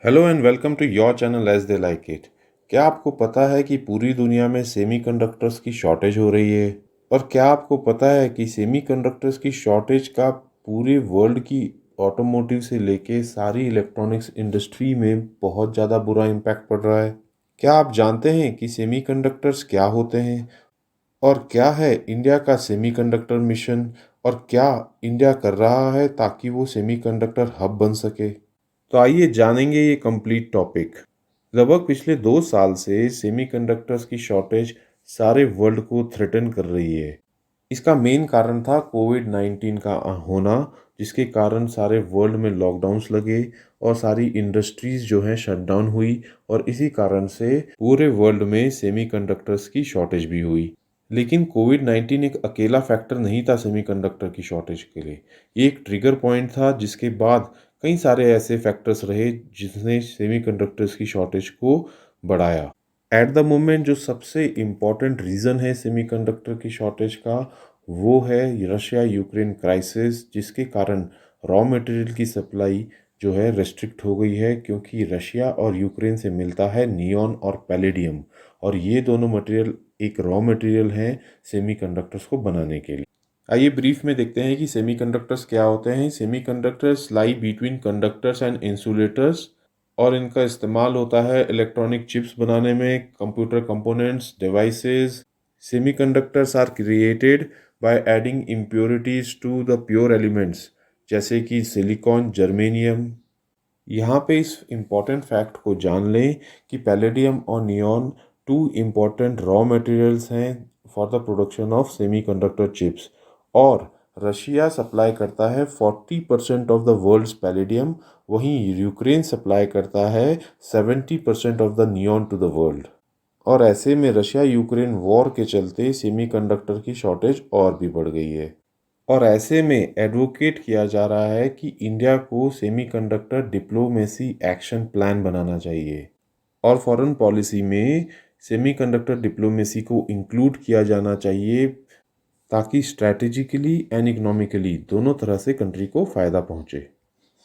Hello and welcome to your channel as they like it. क्या आपको पता है कि पूरी दुनिया में सेमीकंडक्टर्स की शॉर्टेज हो रही है? और क्या आपको पता है कि सेमीकंडक्टर्स की शॉर्टेज का पूरे वर्ल्ड की ऑटोमोटिव से लेके सारी इलेक्ट्रॉनिक्स इंडस्ट्री में बहुत ज़्यादा बुरा इम्पैक्ट पड़ रहा है? क्या आप जानते हैं कि सेमीकंडक्टर्स क्या होते हैं और क्या है इंडिया का सेमीकंडक्टर मिशन और क्या इंडिया कर रहा है ताकि वो सेमीकंडक्टर हब बन सके? तो आइए जानेंगे ये कंप्लीट टॉपिक। लगभग पिछले 2 साल से सेमीकंडक्टर्स की शॉर्टेज सारे वर्ल्ड को थ्रेटन कर रही है। इसका मेन कारण था कोविड-19 का होना, जिसके कारण सारे वर्ल्ड में लॉकडाउन्स लगे और सारी इंडस्ट्रीज जो हैं शट डाउन हुई और इसी कारण से पूरे वर्ल्ड में सेमीकंडक्टर्स की शॉर्टेज भी हुई। लेकिन कोविड-19 एक अकेला फैक्टर नहीं था सेमीकंडक्टर की शॉर्टेज के लिए। ये एक ट्रिगर पॉइंट था जिसके बाद कई सारे ऐसे फैक्टर्स रहे जिसने सेमीकंडक्टर्स की शॉर्टेज को बढ़ाया। एट द मोमेंट जो सबसे इम्पॉर्टेंट रीज़न है सेमीकंडक्टर की शॉर्टेज का, वो है रशिया यूक्रेन क्राइसिस, जिसके कारण रॉ मटेरियल की सप्लाई जो है रेस्ट्रिक्ट हो गई है, क्योंकि रशिया और यूक्रेन से मिलता है नियॉन और पैलेडियम, और ये दोनों मटेरियल एक रॉ मटेरियल हैं सेमीकंडक्टर्स को बनाने के लिए। आइए ब्रीफ में देखते हैं कि सेमीकंडक्टर्स क्या होते हैं। Semiconductors lie between conductors and insulators, और इनका इस्तेमाल होता है इलेक्ट्रॉनिक चिप्स बनाने में, computer components, devices. Semiconductors are created by adding impurities to the pure elements, जैसे कि सिलिकॉन, जर्मेनियम। यहाँ पे इस इम्पॉर्टेंट फैक्ट को जान लें कि पैलेडियम और neon two important raw materials हैं for the production of semiconductor chips, और रशिया सप्लाई करता है 40% ऑफ द वर्ल्ड्स पैलेडियम, वहीं यूक्रेन सप्लाई करता है 70% of the neon to the world. और ऐसे में रशिया यूक्रेन वॉर के चलते सेमीकंडक्टर की शॉर्टेज और भी बढ़ गई है। और ऐसे में एडवोकेट किया जा रहा है कि इंडिया को सेमीकंडक्टर डिप्लोमेसी एक्शन प्लान बनाना चाहिए और फॉरेन पॉलिसी में सेमीकंडक्टर डिप्लोमेसी को इंक्लूड किया जाना चाहिए, ताकि स्ट्रैटेजिकली एंड इकोनॉमिकली दोनों तरह से कंट्री को फ़ायदा पहुंचे।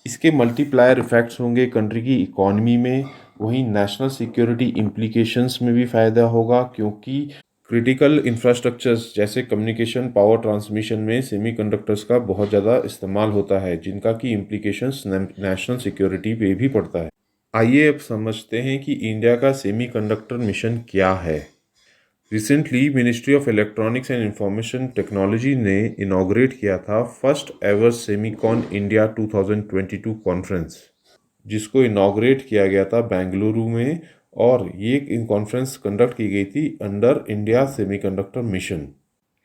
इसके मल्टीप्लायर इफ़ेक्ट्स होंगे कंट्री की इकॉनमी में, वहीं नेशनल सिक्योरिटी इम्प्लीकेशंस में भी फ़ायदा होगा, क्योंकि क्रिटिकल इंफ्रास्ट्रक्चर्स जैसे कम्युनिकेशन, पावर ट्रांसमिशन में सेमीकंडक्टर्स का बहुत ज़्यादा इस्तेमाल होता है, जिनका की इम्प्लीकेशंस नेशनल सिक्योरिटी पे भी पड़ता है। आइए अब समझते हैं कि इंडिया का सेमीकंडक्टर मिशन क्या है। Recently ministry of electronics and information technology ने इनॉग्रेट किया था first ever Semicon India 2022 conference, जिसको इनॉग्रेट किया गया था बेंगलुरु में, और ये इन कॉन्फ्रेंस कंडक्ट की गई थी under India semiconductor mission.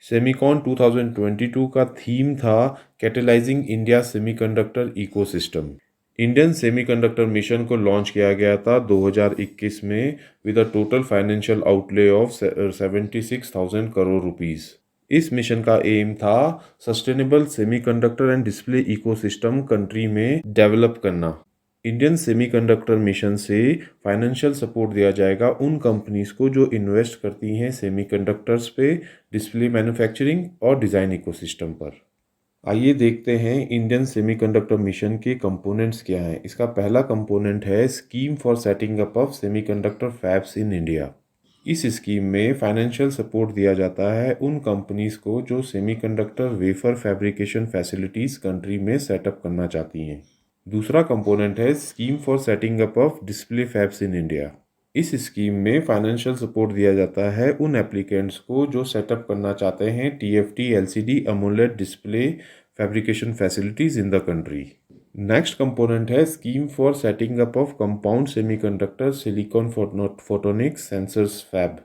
Semicon 2022 का थीम था catalysing India semiconductor ecosystem. Indian semiconductor mission को लॉन्च किया गया था 2021 में with a total financial outlay of 76,000 crore rupees. इस मिशन का एम था sustainable semiconductor and display ecosystem country में डेवलप करना। इंडियन सेमीकंडक्टर मिशन से फाइनेंशियल सपोर्ट दिया जाएगा उन कंपनीज को जो इन्वेस्ट करती हैं सेमीकंडक्टर्स पे, डिस्प्ले मैन्युफैक्चरिंग और डिज़ाइन इकोसिस्टम पर। आइए देखते हैं इंडियन सेमीकंडक्टर मिशन के कंपोनेंट्स क्या हैं। इसका पहला कंपोनेंट है scheme for setting up of semiconductor fabs in India. इस स्कीम में फाइनेंशियल सपोर्ट दिया जाता है उन कंपनीज को जो semiconductor wafer fabrication facilities country में सेटअप करना चाहती हैं। दूसरा कंपोनेंट है scheme for setting up of display fabs in India. इस स्कीम में फाइनेंशियल सपोर्ट दिया जाता है उन एप्लीकेंट्स को जो सेटअप करना चाहते हैं TFT, LCD, AMOLED display fabrication facilities in the country. Next component है scheme for setting up of compound semiconductor silicon photonics sensors fab.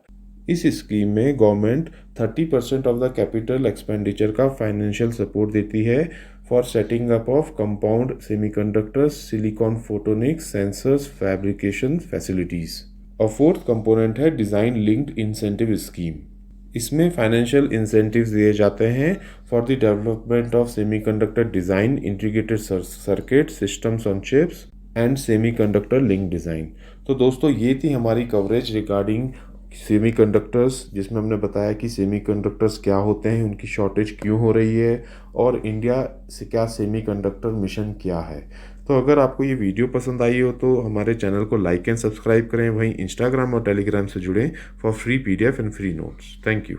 इस स्कीम में government 30% of the capital expenditure का फाइनेंशियल सपोर्ट देती है for setting up of compound semiconductors silicon photonics sensors fabrication facilities. और fourth component है design linked incentive scheme. इसमें financial incentives दिए जाते हैं for the development of semiconductor design, integrated circuit systems on chips and semiconductor link design. तो दोस्तों ये थी हमारी कवरेज रिगार्डिंग सेमीकंडक्टर्स, जिसमें हमने बताया कि सेमीकंडक्टर्स क्या होते हैं, उनकी शॉर्टेज क्यों हो रही है, और इंडिया से क्या सेमीकंडक्टर मिशन क्या है। तो अगर आपको ये वीडियो पसंद आई हो तो हमारे चैनल को लाइक एंड सब्सक्राइब करें, वहीं इंस्टाग्राम और टेलीग्राम से जुड़ें for free PDF and free notes. Thank you.